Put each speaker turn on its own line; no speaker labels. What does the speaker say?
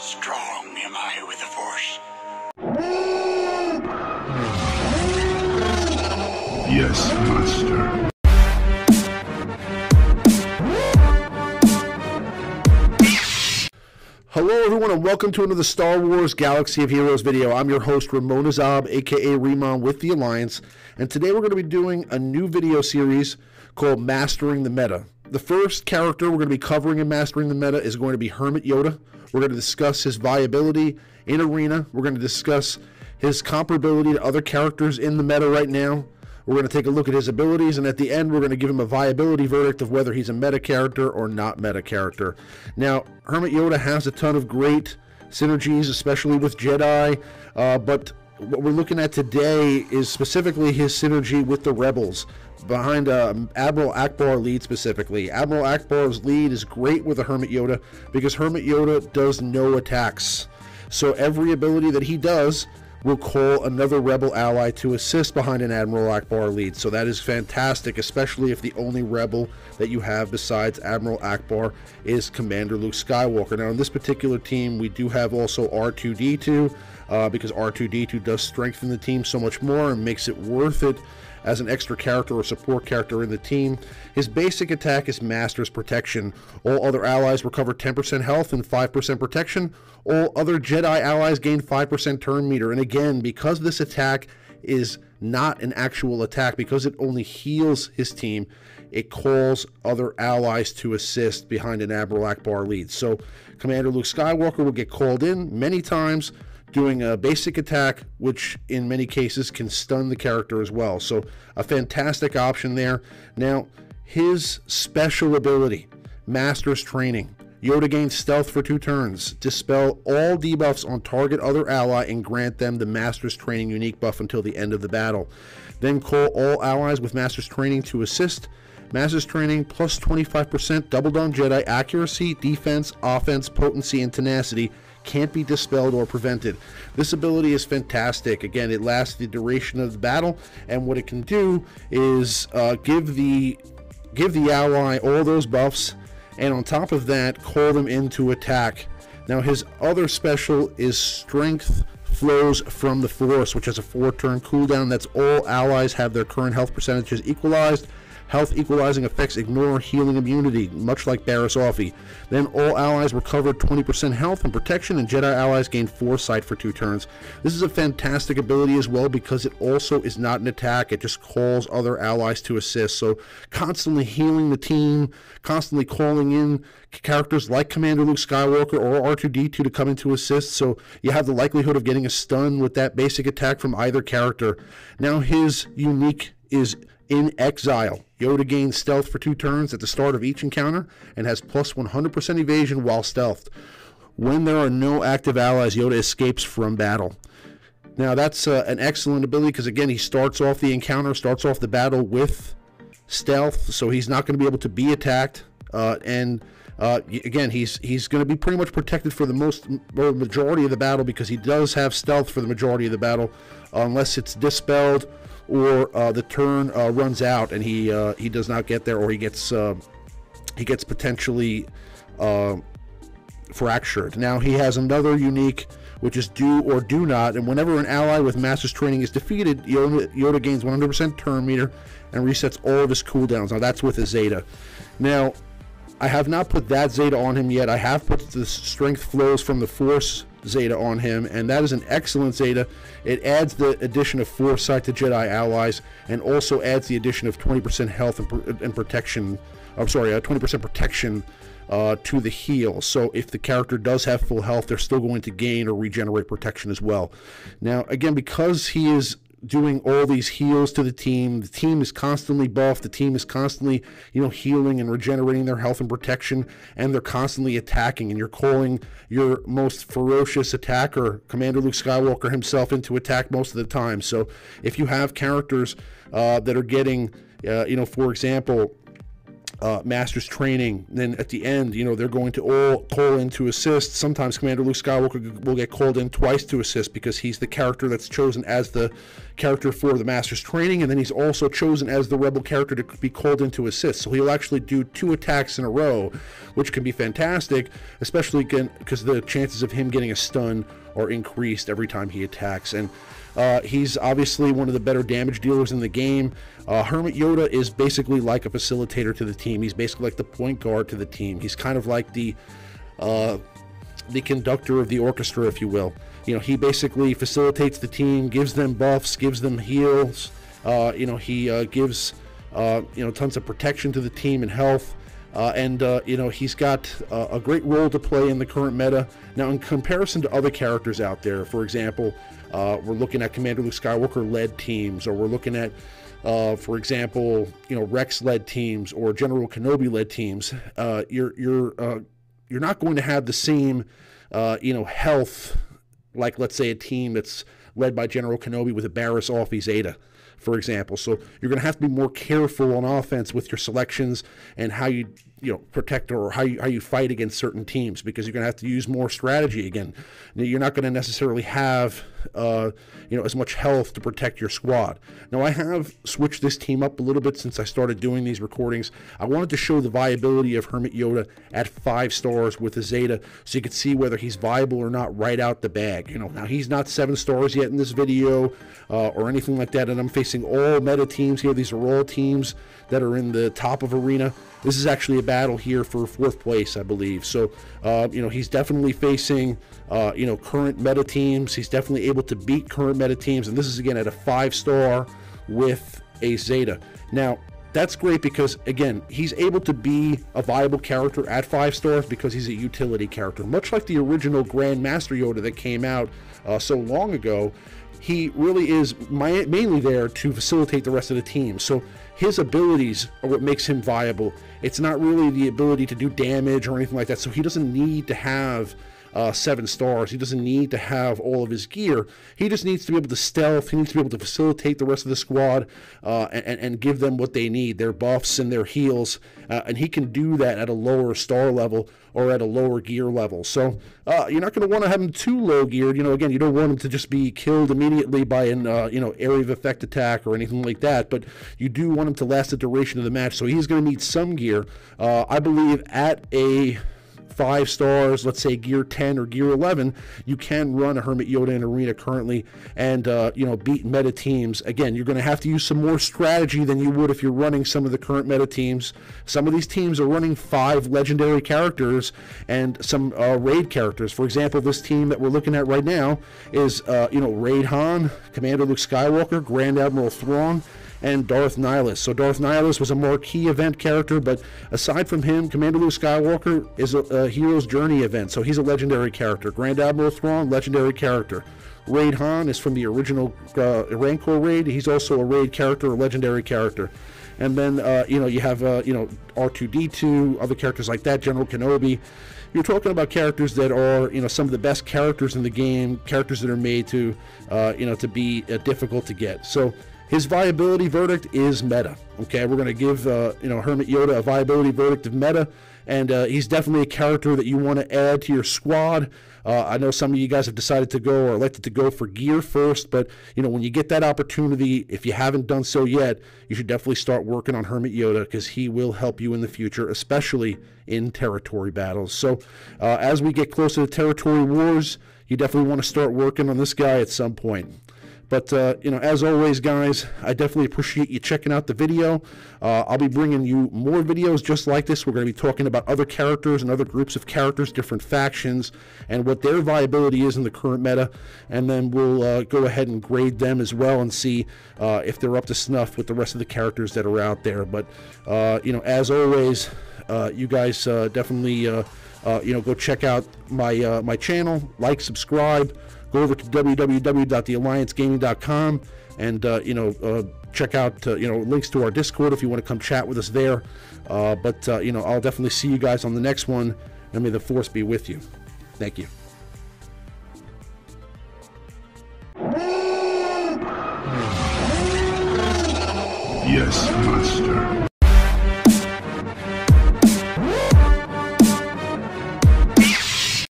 Strong am I with the Force.
Yes, Master.
Hello everyone and welcome to another Star Wars Galaxy of Heroes video. I'm your host Ramon Azab, aka Remon with the Alliance, and today we're going to be doing a new video series called Mastering the Meta. The first character we're going to be covering in Mastering the Meta is going to be Hermit Yoda. We're going to discuss his viability in Arena. We're going to discuss his comparability to other characters in the meta right now. We're going to take a look at his abilities, and at the end, we're going to give him a viability verdict of whether he's a meta character or not meta character. Now, Hermit Yoda has a ton of great synergies, especially with Jedi, but what we're looking at today is specifically his synergy with the Rebels, behind Admiral Ackbar lead specifically. Admiral Ackbar's lead is great with a Hermit Yoda because Hermit Yoda does no attacks. So every ability that he does will call another Rebel ally to assist behind an Admiral Ackbar lead. So that is fantastic, especially if the only Rebel that you have besides Admiral Ackbar is Commander Luke Skywalker. Now, in this particular team, we do have also R2-D2, because R2-D2 does strengthen the team so much more and makes it worth it as an extra character or support character in the team. His basic attack is Master's Protection. All other allies recover 10% health and 5% protection. All other Jedi allies gain 5% turn meter. And again, because this attack is not an actual attack, because it only heals his team, it calls other allies to assist behind an Admiral Ackbar lead. So Commander Luke Skywalker will get called in many times, doing a basic attack, which in many cases can stun the character as well. So a fantastic option there. Now, his special ability, Master's Training. Yoda gains stealth for 2 turns. Dispel all debuffs on target other ally and grant them the Master's Training unique buff until the end of the battle. Then call all allies with Master's Training to assist. Master's Training plus 25% doubled on Jedi accuracy, defense, offense, potency, and tenacity can't be dispelled or prevented. This ability is fantastic. Again, it lasts the duration of the battle, and what it can do is give the ally all those buffs, and on top of that, call them into attack. Now, his other special is Strength Flows from the Force, which has a 4-turn cooldown. That's all allies have their current health percentages equalized. Health equalizing effects ignore healing immunity, much like Barriss Offee. Then all allies recover 20% health and protection, and Jedi allies gain Foresight for 2 turns. This is a fantastic ability as well because it also is not an attack. It just calls other allies to assist. So constantly healing the team, constantly calling in characters like Commander Luke Skywalker or R2-D2 to come in to assist. So you have the likelihood of getting a stun with that basic attack from either character. Now his unique is In Exile. Yoda gains stealth for 2 turns at the start of each encounter and has plus 100% evasion while stealthed. When there are no active allies, Yoda escapes from battle. Now that's an excellent ability because, again, he starts off the encounter, starts off the battle with stealth, so he's not going to be able to be attacked. Again, he's going to be pretty much protected for the majority of the battle because he does have stealth for the majority of the battle, unless it's dispelled or the turn runs out and he does not get there, or he gets potentially fractured. Now he has another unique, which is Do or Do Not, and whenever an ally with Master's Training is defeated, Yoda gains 100% turn meter and resets all of his cooldowns. Now that's with a Zeta. Now I have not put that Zeta on him yet. I have put the Strength Flows from the Force Zeta on him, and that is an excellent Zeta. It adds the addition of Foresight to Jedi allies, and also adds the addition of 20% health and protection. I'm sorry, 20% protection to the heal. So if the character does have full health, they're still going to gain or regenerate protection as well. Now, again, because he is doing all these heals to the team is constantly buffed, the team is constantly, healing and regenerating their health and protection, and they're constantly attacking, and you're calling your most ferocious attacker, Commander Luke Skywalker himself, into attack most of the time. So if you have characters that are getting, for example, Master's Training, then at the end, they're going to all call in to assist. Sometimes Commander Luke Skywalker will get called in twice to assist because he's the character that's chosen as the character for the Master's training, and then he's also chosen as the rebel character to be called in to assist. So he'll actually do 2 attacks in a row, which can be fantastic, especially because the chances of him getting a stun are increased every time he attacks. And he's obviously one of the better damage dealers in the game. Hermit Yoda is basically like a facilitator to the team. He's basically like the point guard to the team. He's kind of like the conductor of the orchestra, if you will. You know, he basically facilitates the team, gives them buffs, gives them heals. He gives tons of protection to the team and health. He's got a great role to play in the current meta. Now, in comparison to other characters out there, for example, we're looking at Commander Luke Skywalker-led teams, or we're looking at, for example, Rex-led teams or General Kenobi-led teams. You're not going to have the same, health, like, let's say, a team that's led by General Kenobi with a Barriss Offee Zeta, for example. So you're going to have to be more careful on offense with your selections and how you protect, or how you fight against certain teams, because you're going to have to use more strategy again. You're not going to necessarily have as much health to protect your squad. Now, I have switched this team up a little bit since I started doing these recordings. I wanted to show the viability of Hermit Yoda at 5 stars with a Zeta, so you could see whether he's viable or not right out the bag. Now he's not 7 stars yet in this video or anything like that, and I'm facing all meta teams here. These are all teams that are in the top of Arena. This is actually a battle here for 4th place, I believe. So, he's definitely facing, current meta teams. He's definitely able to beat current meta teams. And this is, again, at a 5-star with a Zeta. Now, that's great because, again, he's able to be a viable character at 5 stars because he's a utility character. Much like the original Grand Master Yoda that came out so long ago, he really is mainly there to facilitate the rest of the team. So his abilities are what makes him viable. It's not really the ability to do damage or anything like that. So he doesn't need to have 7 stars. He doesn't need to have all of his gear. He just needs to be able to stealth. He needs to be able to facilitate the rest of the squad and give them what they need, their buffs and their heals. And he can do that at a lower star level or at a lower gear level. So you're not going to want to have him too low geared. Again, you don't want him to just be killed immediately by an area of effect attack or anything like that. But you do want him to last the duration of the match. So he's going to need some gear. I believe at a 5 stars, let's say gear 10 or gear 11, you can run a Hermit Yoda in Arena currently and, beat meta teams. Again, you're going to have to use some more strategy than you would if you're running some of the current meta teams. Some of these teams are running 5 legendary characters and some raid characters. For example, this team that we're looking at right now is, Raid Han, Commander Luke Skywalker, Grand Admiral Thrawn, and Darth Nihilus. So Darth Nihilus was a marquee event character, but aside from him, Commander Luke Skywalker is a Hero's Journey event, so he's a legendary character. Grand Admiral Thrawn, legendary character. Raid Han is from the original Rancor raid. He's also a raid character, a legendary character. And then, you have, R2-D2, other characters like that, General Kenobi. You're talking about characters that are, some of the best characters in the game, characters that are made to, to be difficult to get. So his viability verdict is meta. Okay, we're going to give, Hermit Yoda a viability verdict of meta, and he's definitely a character that you want to add to your squad. I know some of you guys have decided to go or elected to go for gear first, but, when you get that opportunity, if you haven't done so yet, you should definitely start working on Hermit Yoda because he will help you in the future, especially in territory battles. So as we get closer to territory wars, you definitely want to start working on this guy at some point. But, as always, guys, I definitely appreciate you checking out the video. I'll be bringing you more videos just like this. We're going to be talking about other characters and other groups of characters, different factions, and what their viability is in the current meta. And then we'll go ahead and grade them as well and see if they're up to snuff with the rest of the characters that are out there. But, as always, you guys definitely, go check out my channel, like, subscribe. Go over to www.thealliancegaming.com and, check out, links to our Discord if you want to come chat with us there. But I'll definitely see you guys on the next one, and may the Force be with you. Thank you.
Yes, Master.